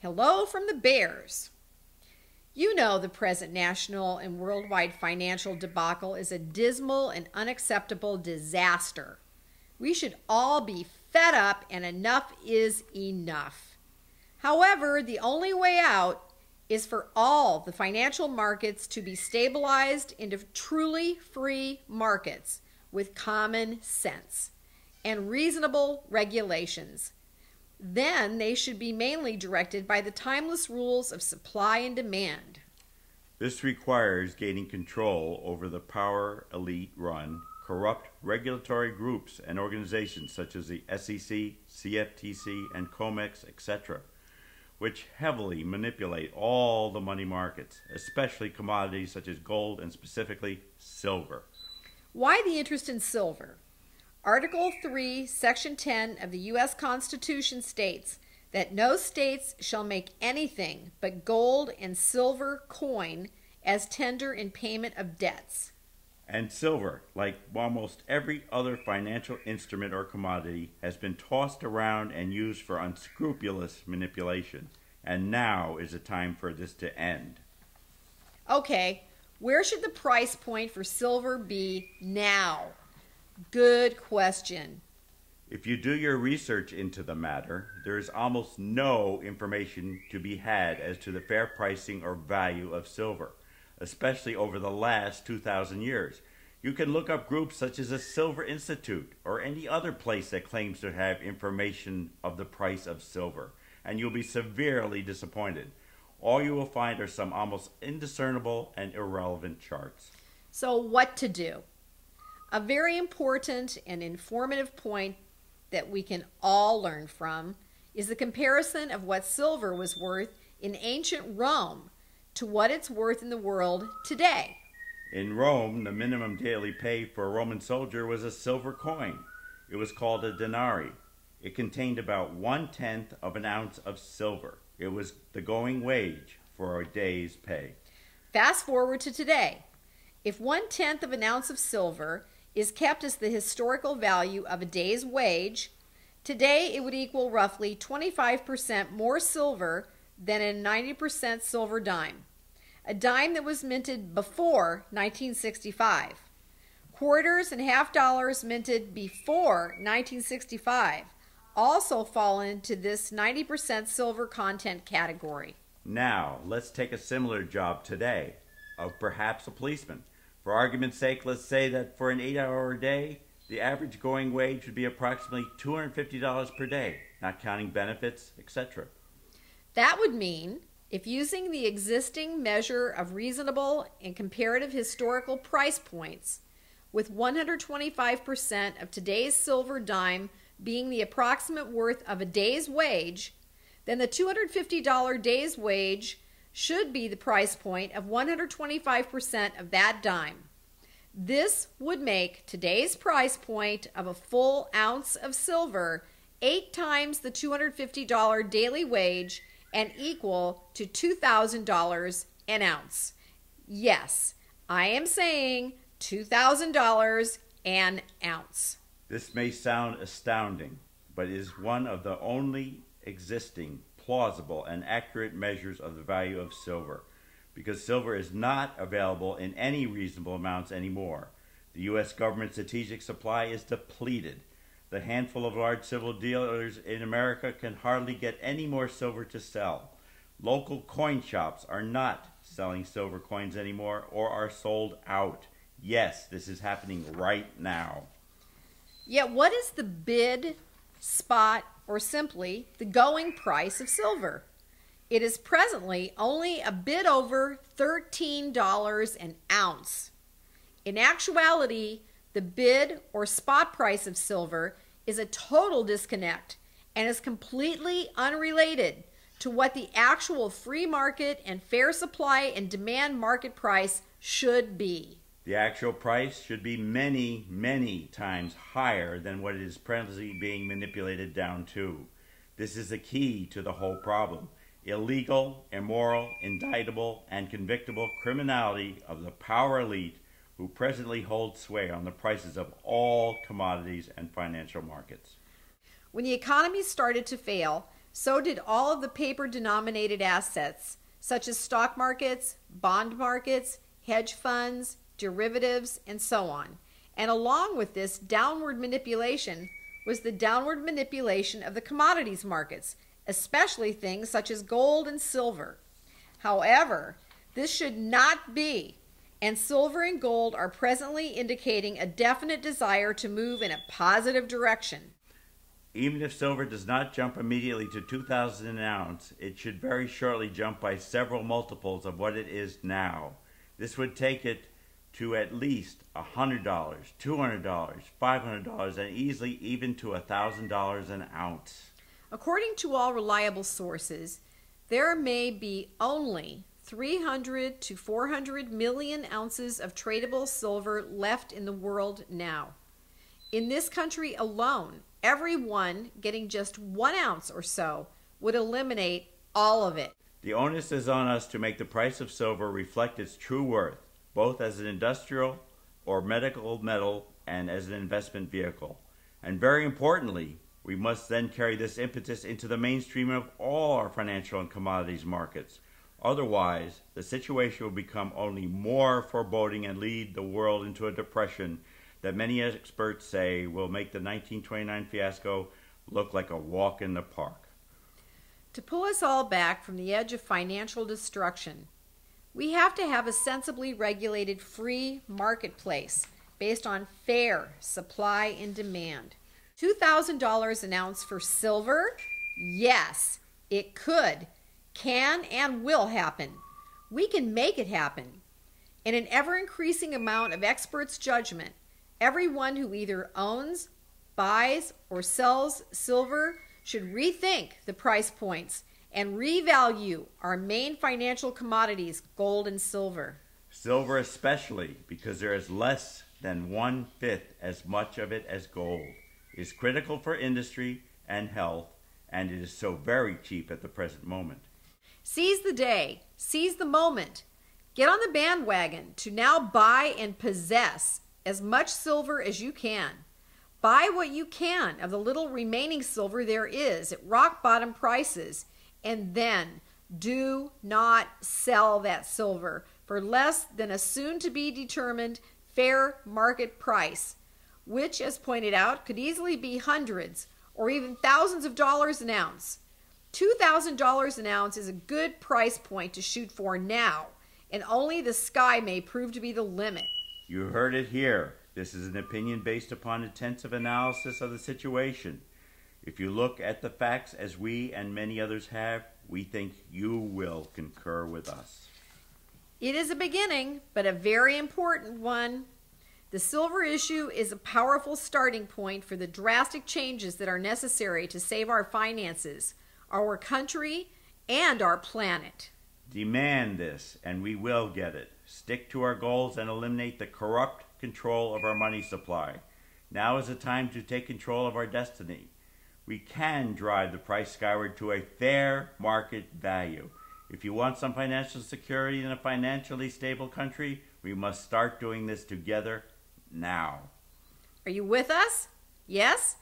Hello from the Bears. You know the present national and worldwide financial debacle is a dismal and unacceptable disaster. We should all be fed up and enough is enough. However, the only way out is for all the financial markets to be stabilized into truly free markets with common sense and reasonable regulations. Then they should be mainly directed by the timeless rules of supply and demand. This requires gaining control over the power elite run, corrupt regulatory groups and organizations such as the SEC, CFTC, and COMEX, etc., which heavily manipulate all the money markets, especially commodities such as gold and specifically silver. Why the interest in silver? Article 3, Section 10 of the U.S. Constitution states that no states shall make anything but gold and silver coin as tender in payment of debts. And silver, like almost every other financial instrument or commodity, has been tossed around and used for unscrupulous manipulation. And now is the time for this to end. Okay, where should the price point for silver be now? Good question. If you do your research into the matter, there is almost no information to be had as to the fair pricing or value of silver, especially over the last 2,000 years. You can look up groups such as the Silver Institute or any other place that claims to have information of the price of silver, and you'll be severely disappointed. All you will find are some almost indiscernible and irrelevant charts. So what to do? A very important and informative point that we can all learn from is the comparison of what silver was worth in ancient Rome to what it's worth in the world today. In Rome, the minimum daily pay for a Roman soldier was a silver coin. It was called a denarii. It contained about 1/10 of an ounce of silver. It was the going wage for a day's pay. Fast forward to today. If 1/10 of an ounce of silver is kept as the historical value of a day's wage, today it would equal roughly 25% more silver than a 90% silver dime, a dime that was minted before 1965. Quarters and half dollars minted before 1965 also fall into this 90% silver content category. Now, let's take a similar job today of perhaps a policeman. For argument's sake, let's say that for an 8-hour day, the average going wage would be approximately $250 per day, not counting benefits, etc. That would mean, if using the existing measure of reasonable and comparative historical price points, with 125% of today's silver dime being the approximate worth of a day's wage, then the $250 day's wage should be the price point of 125% of that dime. This would make today's price point of a full ounce of silver 8 times the $250 daily wage and equal to $2,000 an ounce. Yes, I am saying $2,000 an ounce. This may sound astounding, but is one of the only existing plausible and accurate measures of the value of silver, because silver is not available in any reasonable amounts anymore. The U.S. government's strategic supply is depleted. The handful of large silver dealers in America can hardly get any more silver to sell. Local coin shops are not selling silver coins anymore or are sold out. Yes, this is happening right now. Yet what is the bid, spot, or simply the going price of silver? It is presently only a bit over $13 an ounce. In actuality, the bid or spot price of silver is a total disconnect and is completely unrelated to what the actual free market and fair supply and demand market price should be. The actual price should be many, many times higher than what it is presently being manipulated down to. This is the key to the whole problem. Illegal, immoral, indictable, and convictable criminality of the power elite who presently hold sway on the prices of all commodities and financial markets. When the economy started to fail, So did all of the paper-denominated assets, such as stock markets, bond markets, hedge funds, derivatives, and so on. And along with this downward manipulation was the downward manipulation of the commodities markets, especially things such as gold and silver. However, this should not be, and silver and gold are presently indicating a definite desire to move in a positive direction. Even if silver does not jump immediately to $2,000 an ounce, it should very shortly jump by several multiples of what it is now. This would take it to at least $100, $200, $500, and easily even to $1,000 an ounce. According to all reliable sources, there may be only 300 to 400 million ounces of tradable silver left in the world now. In this country alone, everyone getting just 1 ounce or so would eliminate all of it. The onus is on us to make the price of silver reflect its true worth, both as an industrial or medical metal and as an investment vehicle. And very importantly, we must then carry this impetus into the mainstream of all our financial and commodities markets. Otherwise, the situation will become only more foreboding and lead the world into a depression that many experts say will make the 1929 fiasco look like a walk in the park. To pull us all back from the edge of financial destruction, we have to have a sensibly regulated free marketplace based on fair supply and demand. $2,000 an ounce for silver? Yes, it could, can, and will happen. We can make it happen. In an ever-increasing amount of experts' judgment, everyone who either owns, buys, or sells silver should rethink the price points and revalue our main financial commodities, gold and silver. Silver especially, because there is less than 1/5 as much of it as gold, is critical for industry and health, and it is so very cheap at the present moment. Seize the day, seize the moment. Get on the bandwagon to now buy and possess as much silver as you can. Buy what you can of the little remaining silver there is at rock bottom prices, and then do not sell that silver for less than a soon-to-be determined fair market price, which, as pointed out, could easily be hundreds or even thousands of dollars an ounce. $2,000 an ounce is a good price point to shoot for now, and only the sky may prove to be the limit. You heard it here. This is an opinion based upon intensive analysis of the situation. If you look at the facts as we and many others have, we think you will concur with us. It is a beginning, but a very important one. The silver issue is a powerful starting point for the drastic changes that are necessary to save our finances, our country, and our planet. Demand this, and we will get it. Stick to our goals and eliminate the corrupt control of our money supply. Now is the time to take control of our destiny. We can drive the price skyward to a fair market value. If you want some financial security in a financially stable country, we must start doing this together now. Are you with us? Yes?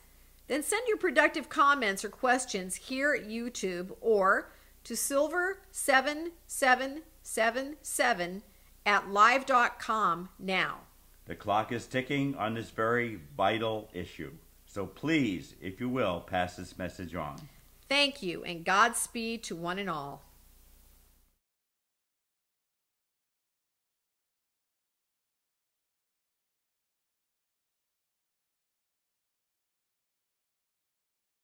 Then send your productive comments or questions here at YouTube or to silver7777@live.com now. The clock is ticking on this very vital issue. So please, if you will, pass this message on. Thank you, and Godspeed to one and all.